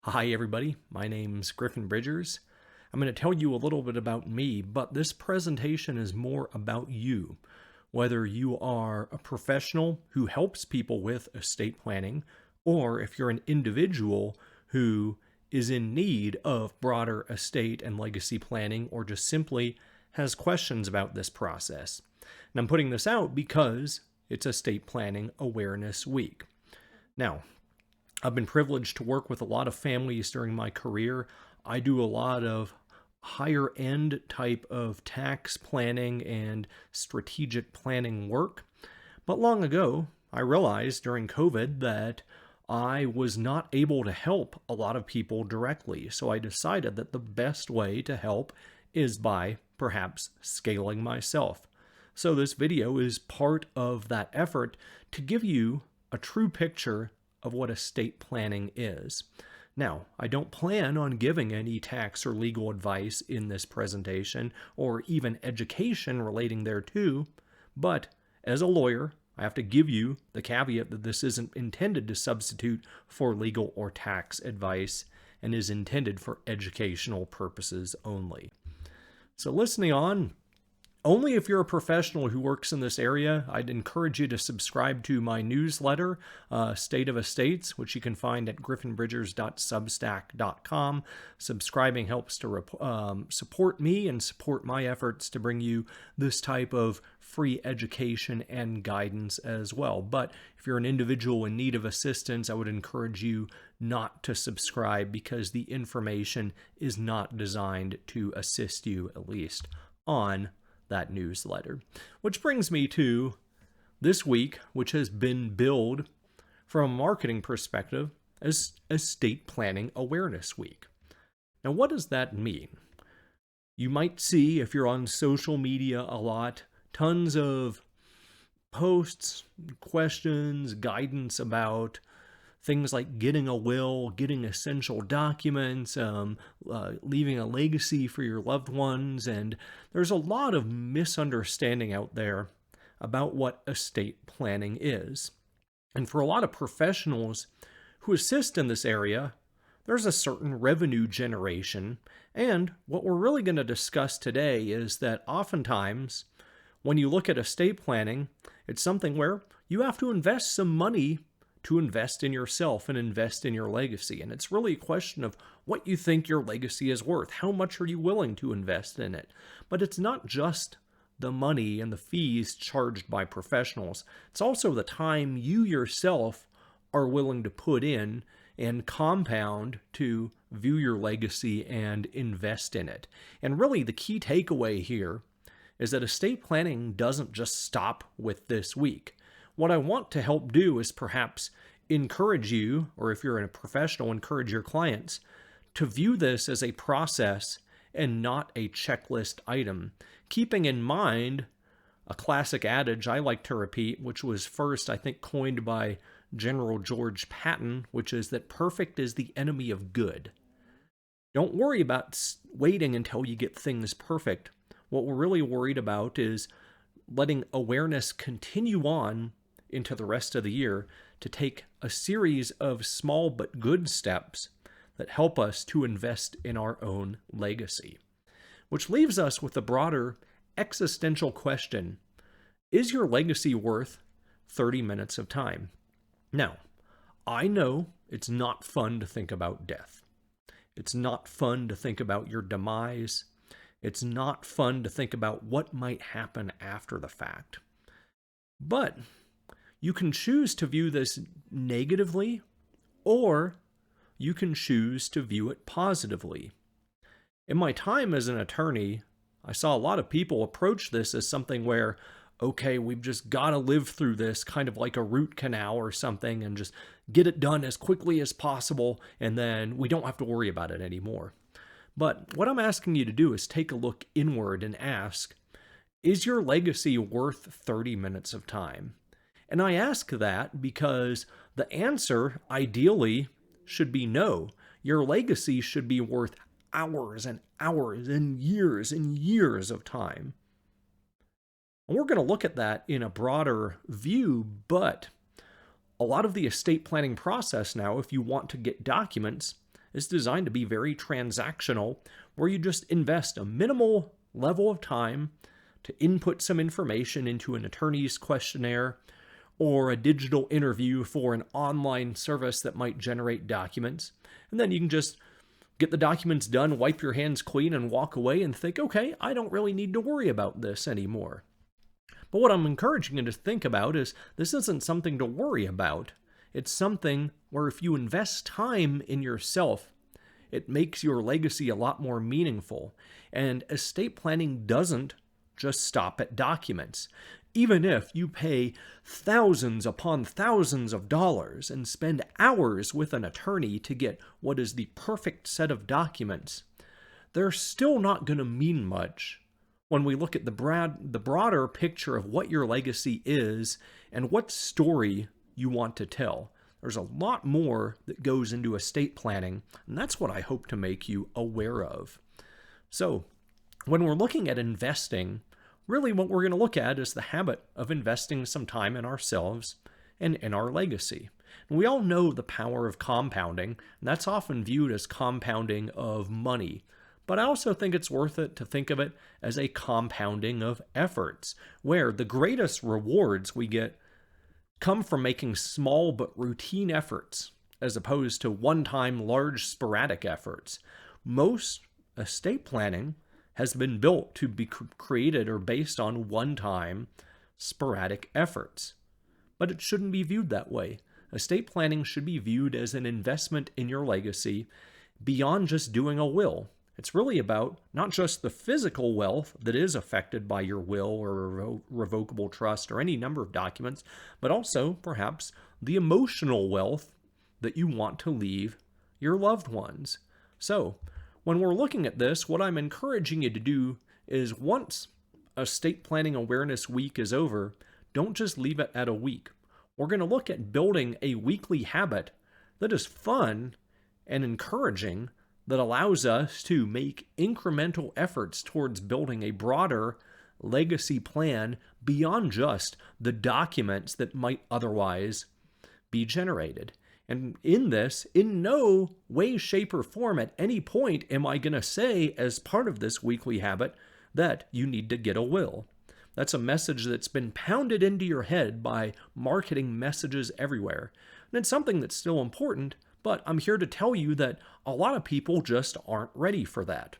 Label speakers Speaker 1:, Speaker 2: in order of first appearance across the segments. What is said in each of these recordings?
Speaker 1: Hi, everybody. My name's Griffin Bridgers. I'm going to tell you a little bit about me, but this presentation is more about you. Whether you are a professional who helps people with estate planning, or if you're an individual who is in need of broader estate and legacy planning, or just simply has questions about this process. And I'm putting this out because it's Estate Planning Awareness Week. Now, I've been privileged to work with a lot of families during my career. I do a lot of higher end type of tax planning and strategic planning work. But long ago, I realized during COVID that I was not able to help a lot of people directly. So I decided that the best way to help is by perhaps scaling myself. So this video is part of that effort to give you a true picture of what estate planning is. Now, I don't plan on giving any tax or legal advice in this presentation or even education relating thereto, but as a lawyer, I have to give you the caveat that this isn't intended to substitute for legal or tax advice and is intended for educational purposes only. So listening on, only if you're a professional who works in this area, I'd encourage you to subscribe to my newsletter, State of Estates, which you can find at griffinbridgers.substack.com. Subscribing helps to support me and support my efforts to bring you this type of free education and guidance as well. But if you're an individual in need of assistance, I would encourage you not to subscribe because the information is not designed to assist you, at least on that newsletter. Which brings me to this week, which has been billed from a marketing perspective as Estate Planning Awareness Week. Now, what does that mean? You might see, if you're on social media a lot, tons of posts, questions, guidance about things like getting a will, getting essential documents, leaving a legacy for your loved ones, and there's a lot of misunderstanding out there about what estate planning is. And for a lot of professionals who assist in this area, there's a certain revenue generation, and what we're really going to discuss today is that oftentimes, when you look at estate planning, it's something where you have to invest some money to invest in yourself and invest in your legacy. And it's really a question of what you think your legacy is worth. How much are you willing to invest in it? But it's not just the money and the fees charged by professionals. It's also the time you yourself are willing to put in and compound to view your legacy and invest in it. And really the key takeaway here is that estate planning doesn't just stop with this week. What I want to help do is perhaps encourage you, or if you're a professional, encourage your clients to view this as a process and not a checklist item, keeping in mind a classic adage I like to repeat, which was first, I think, coined by General George Patton, which is that perfect is the enemy of good. Don't worry about waiting until you get things perfect. What we're really worried about is letting awareness continue on into the rest of the year to take a series of small but good steps that help us to invest in our own legacy. Which leaves us with a broader existential question. Is your legacy worth 30 minutes of time? Now, I know it's not fun to think about death. It's not fun to think about your demise. It's not fun to think about what might happen after the fact. But you can choose to view this negatively, or you can choose to view it positively. In my time as an attorney, I saw a lot of people approach this as something where, okay, we've just got to live through this, kind of like a root canal or something, and just get it done as quickly as possible, and then we don't have to worry about it anymore. But what I'm asking you to do is take a look inward and ask, is your legacy worth 30 minutes of time? And I ask that because the answer, ideally, should be no. Your legacy should be worth hours and hours and years of time. And we're going to look at that in a broader view, but a lot of the estate planning process now, if you want to get documents, is designed to be very transactional, where you just invest a minimal level of time to input some information into an attorney's questionnaire or a digital interview for an online service that might generate documents. And then you can just get the documents done, wipe your hands clean, and walk away and think, okay, I don't really need to worry about this anymore. But what I'm encouraging you to think about is this isn't something to worry about. It's something where if you invest time in yourself, it makes your legacy a lot more meaningful. And estate planning doesn't just stop at documents. Even if you pay thousands upon thousands of dollars and spend hours with an attorney to get what is the perfect set of documents, they're still not going to mean much when we look at the broader picture of what your legacy is and what story you want to tell. There's a lot more that goes into estate planning, and that's what I hope to make you aware of. So, when we're looking at investing, really what we're going to look at is the habit of investing some time in ourselves and in our legacy. And we all know the power of compounding, and that's often viewed as compounding of money. But I also think it's worth it to think of it as a compounding of efforts, where the greatest rewards we get come from making small but routine efforts, as opposed to one-time large sporadic efforts. Most estate planning has been built to be created or based on one-time sporadic efforts. But it shouldn't be viewed that way. Estate planning should be viewed as an investment in your legacy beyond just doing a will. It's really about not just the physical wealth that is affected by your will or revocable trust or any number of documents, but also perhaps the emotional wealth that you want to leave your loved ones. So, when we're looking at this, what I'm encouraging you to do is once Estate Planning Awareness Week is over, don't just leave it at a week. We're going to look at building a weekly habit that is fun and encouraging, that allows us to make incremental efforts towards building a broader legacy plan beyond just the documents that might otherwise be generated. And in this, in no way, shape, or form at any point am I going to say, as part of this weekly habit, that you need to get a will. That's a message that's been pounded into your head by marketing messages everywhere. And it's something that's still important, but I'm here to tell you that a lot of people just aren't ready for that.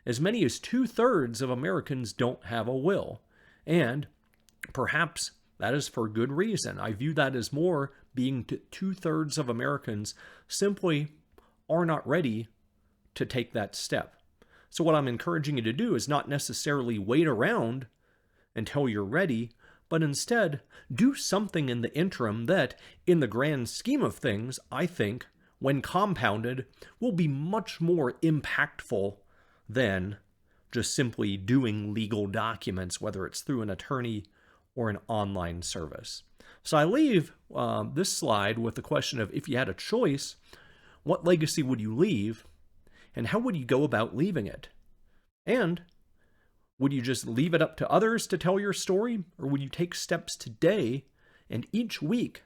Speaker 1: As many as 2/3 of Americans don't have a will. And perhaps that is for good reason. I view that as more being 2/3 of Americans simply are not ready to take that step. So what I'm encouraging you to do is not necessarily wait around until you're ready, but instead do something in the interim that, in the grand scheme of things, I think, when compounded, will be much more impactful than just simply doing legal documents, whether it's through an attorney or an online service. So I leave this slide with the question of, if you had a choice, what legacy would you leave, and how would you go about leaving it? And would you just leave it up to others to tell your story, or would you take steps today and each week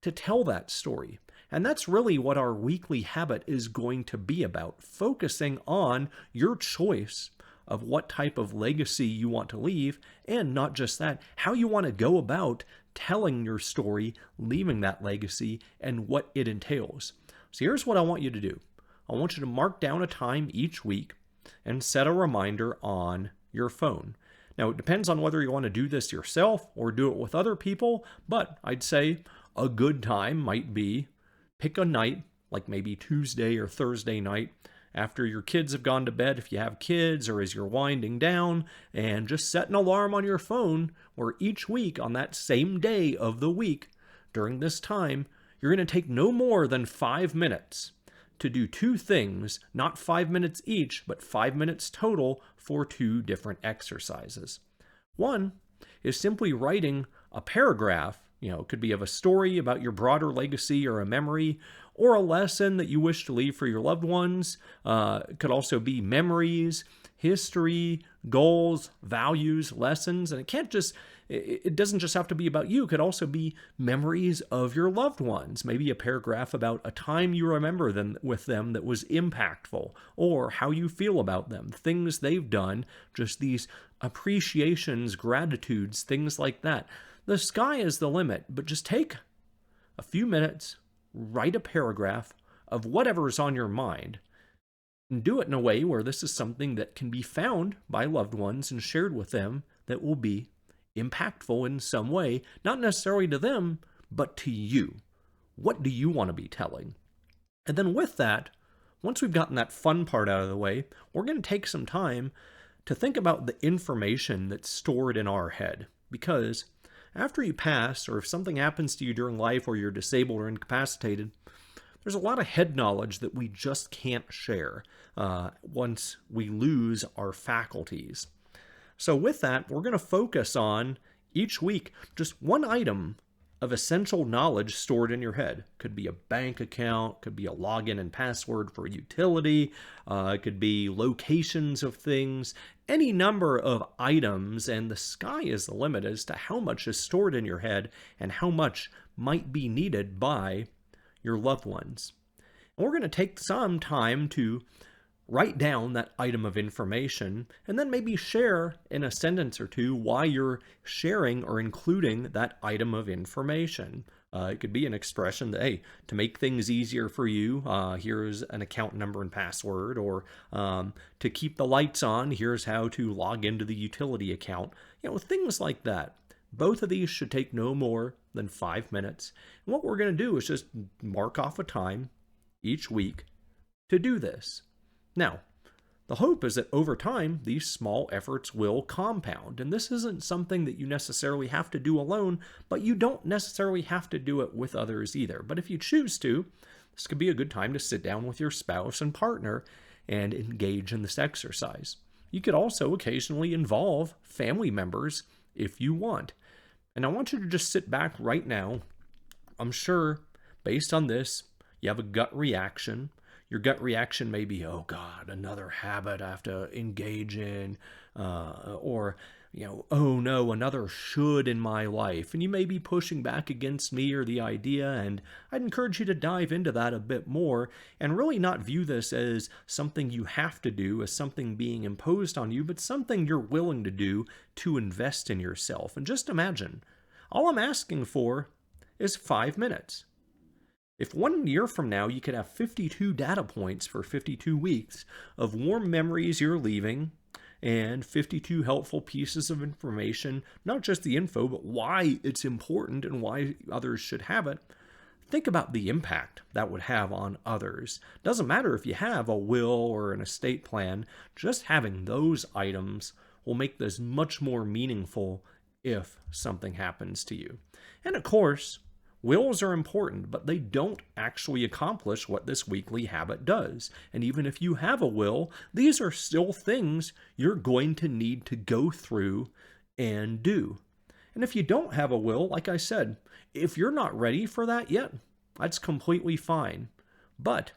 Speaker 1: to tell that story? And that's really what our weekly habit is going to be about, focusing on your choice of what type of legacy you want to leave, and not just that, how you want to go about telling your story, leaving that legacy, and what it entails. So here's what I want you to do. I want you to mark down a time each week and set a reminder on your phone. Now, it depends on whether you want to do this yourself or do it with other people, but I'd say a good time might be pick a night, like maybe Tuesday or Thursday night, after your kids have gone to bed, if you have kids, or as you're winding down, and just set an alarm on your phone where each week on that same day of the week, during this time, you're going to take no more than 5 minutes to do 2 things, not 5 minutes each, but 5 minutes total for 2 different exercises. One is simply writing a paragraph. It could be of a story about your broader legacy or a memory, or a lesson that you wish to leave for your loved ones. It could also be memories, history, goals, values, lessons. And it It doesn't just have to be about you. It could also be memories of your loved ones. Maybe a paragraph about a time you remember them with them that was impactful, or how you feel about them, things they've done, just these appreciations, gratitudes, things like that. The sky is the limit, but just take a few minutes, write a paragraph of whatever's on your mind, and do it in a way where this is something that can be found by loved ones and shared with them that will be impactful in some way, not necessarily to them, but to you. What do you want to be telling? And then with that, once we've gotten that fun part out of the way, we're going to take some time to think about the information that's stored in our head. Because after you pass, or if something happens to you during life where you're disabled or incapacitated, there's a lot of head knowledge that we just can't share once we lose our faculties. So with that, we're going to focus on each week just one item of essential knowledge stored in your head. Could be a bank account, could be a login and password for a utility, it could be locations of things, any number of items, and the sky is the limit as to how much is stored in your head and how much might be needed by your loved ones. And we're going to take some time to write down that item of information and then maybe share in a sentence or two why you're sharing or including that item of information. It could be an expression that, hey, to make things easier for you, here's an account number and password, or to keep the lights on, here's how to log into the utility account. Things like that. Both of these should take no more than 5 minutes. And what we're going to do is just mark off a time each week to do this. Now, the hope is that over time, these small efforts will compound. And this isn't something that you necessarily have to do alone, but you don't necessarily have to do it with others either. But if you choose to, this could be a good time to sit down with your spouse and partner and engage in this exercise. You could also occasionally involve family members if you want. And I want you to just sit back right now. I'm sure, based on this, you have a gut reaction. Your gut reaction may be, oh God, another habit I have to engage in, or, oh no, another should in my life. And you may be pushing back against me or the idea, and I'd encourage you to dive into that a bit more and really not view this as something you have to do, as something being imposed on you, but something you're willing to do to invest in yourself. And just imagine, all I'm asking for is 5 minutes. If 1 year from now you could have 52 data points for 52 weeks of warm memories you're leaving and 52 helpful pieces of information, not just the info, but why it's important and why others should have it, think about the impact that would have on others. Doesn't matter if you have a will or an estate plan, just having those items will make this much more meaningful if something happens to you. And of course, wills are important, but they don't actually accomplish what this weekly habit does. And even if you have a will, these are still things you're going to need to go through and do. And if you don't have a will, like I said, if you're not ready for that yet, that's completely fine. But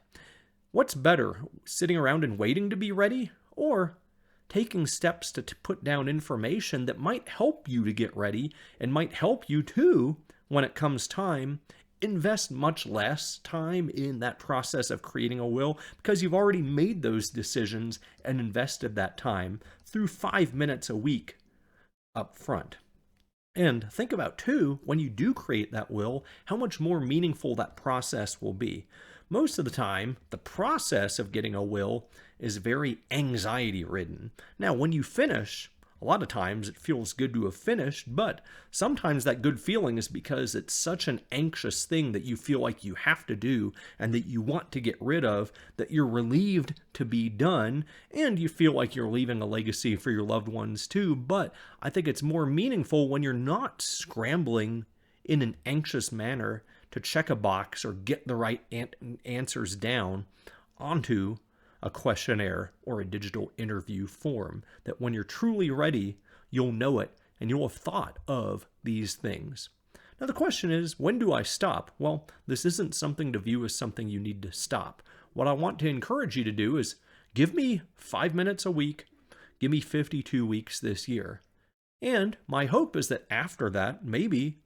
Speaker 1: what's better, sitting around and waiting to be ready, or taking steps to put down information that might help you to get ready and might help you too when it comes time, invest much less time in that process of creating a will because you've already made those decisions and invested that time through 5 minutes a week up front. And think about too, when you do create that will, how much more meaningful that process will be. Most of the time, the process of getting a will is very anxiety ridden. Now, when you finish, a lot of times it feels good to have finished, but sometimes that good feeling is because it's such an anxious thing that you feel like you have to do and that you want to get rid of, that you're relieved to be done, and you feel like you're leaving a legacy for your loved ones too. But I think it's more meaningful when you're not scrambling in an anxious manner to check a box or get the right answers down onto a questionnaire or a digital interview form, that when you're truly ready, you'll know it and you'll have thought of these things. Now the question is, when do I stop? Well, this isn't something to view as something you need to stop. What I want to encourage you to do is give me 5 minutes a week, give me 52 weeks this year. And my hope is that after that, maybe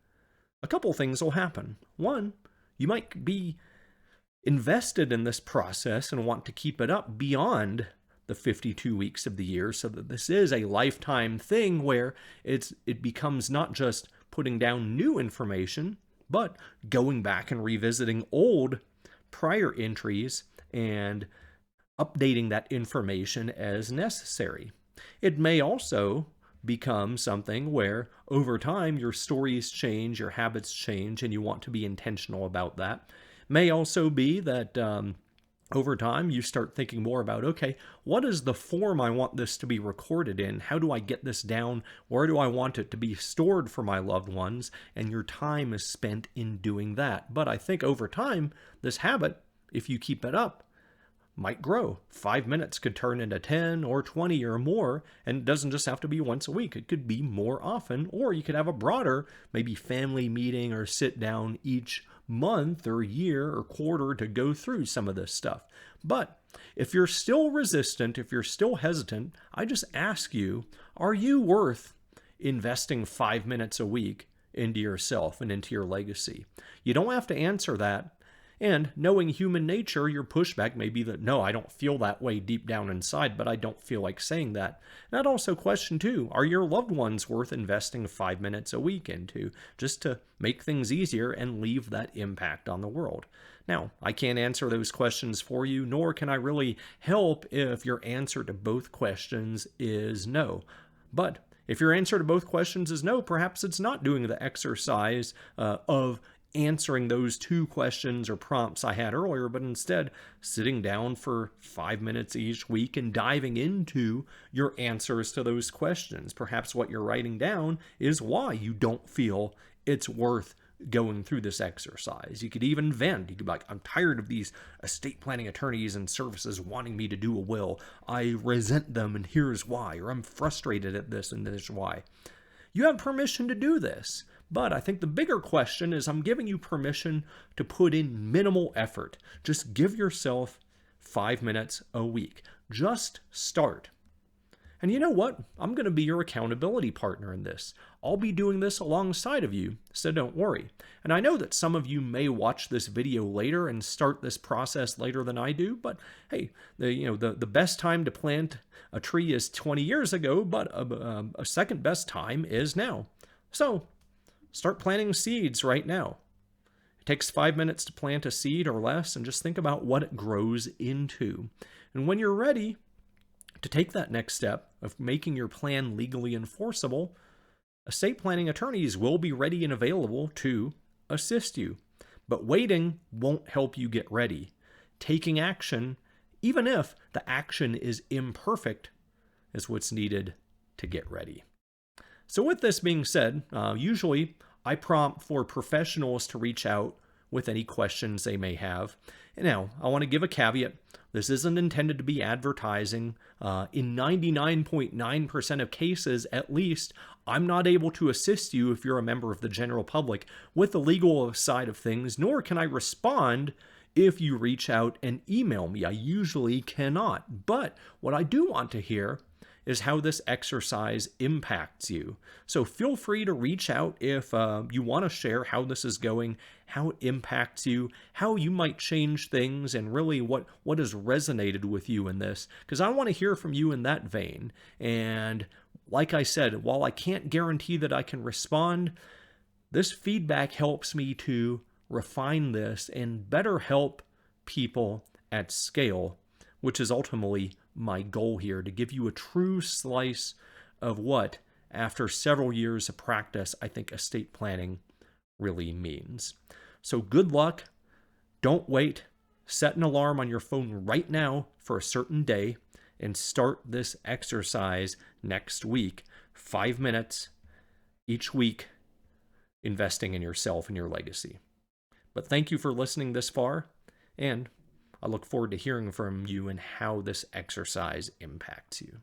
Speaker 1: a couple things will happen. One, you might be invested in this process and want to keep it up beyond the 52 weeks of the year, so that this is a lifetime thing where it becomes not just putting down new information, but going back and revisiting old prior entries and updating that information as necessary. It may also become something where over time your stories change, your habits change, and you want to be intentional about that. May also be that over time you start thinking more about, okay, what is the form I want this to be recorded in? How do I get this down? Where do I want it to be stored for my loved ones? And your time is spent in doing that. But I think over time, this habit, if you keep it up, might grow. 5 minutes could turn into 10 or 20 or more, and it doesn't just have to be once a week. It could be more often, or you could have a broader, maybe family meeting or sit down each month or year or quarter to go through some of this stuff. But if you're still resistant, if you're still hesitant, I just ask you, are you worth investing 5 minutes a week into yourself and into your legacy? You don't have to answer that. And knowing human nature, your pushback may be that, no, I don't feel that way deep down inside, but I don't feel like saying that. And I'd also question too, are your loved ones worth investing 5 minutes a week into, just to make things easier and leave that impact on the world? Now, I can't answer those questions for you, nor can I really help if your answer to both questions is no. But if your answer to both questions is no, perhaps it's not doing the exercise of answering those two questions or prompts I had earlier, but instead sitting down for 5 minutes each week and diving into your answers to those questions. Perhaps what you're writing down is why you don't feel it's worth going through this exercise. You could even vent. You could be like, I'm tired of these estate planning attorneys and services wanting me to do a will. I resent them, and here's why. Or I'm frustrated at this, and this is why. You have permission to do this. But I think the bigger question is, I'm giving you permission to put in minimal effort. Just give yourself 5 minutes a week. Just start. And you know what? I'm going to be your accountability partner in this. I'll be doing this alongside of you, so don't worry. And I know that some of you may watch this video later and start this process later than I do, but hey, the best time to plant a tree is 20 years ago, but a second best time is now. So start planting seeds right now. It takes 5 minutes to plant a seed or less, and just think about what it grows into. And when you're ready to take that next step of making your plan legally enforceable, estate planning attorneys will be ready and available to assist you. But waiting won't help you get ready. Taking action, even if the action is imperfect, is what's needed to get ready. So with this being said, usually I prompt for professionals to reach out with any questions they may have. And now, I want to give a caveat. This isn't intended to be advertising. In 99.9% of cases, at least, I'm not able to assist you if you're a member of the general public with the legal side of things, nor can I respond if you reach out and email me. I usually cannot. But what I do want to hear is how this exercise impacts you. So feel free to reach out if you want to share how this is going, how it impacts you, how you might change things, and really what has resonated with you in this, because I want to hear from you in that vein. And like I said, while I can't guarantee that I can respond, this feedback helps me to refine this and better help people at scale, which is ultimately my goal here, to give you a true slice of what, after several years of practice, I think estate planning really means. So good luck. Don't wait. Set an alarm on your phone right now for a certain day and start this exercise next week. 5 minutes each week, investing in yourself and your legacy. But thank you for listening this far, and I look forward to hearing from you and how this exercise impacts you.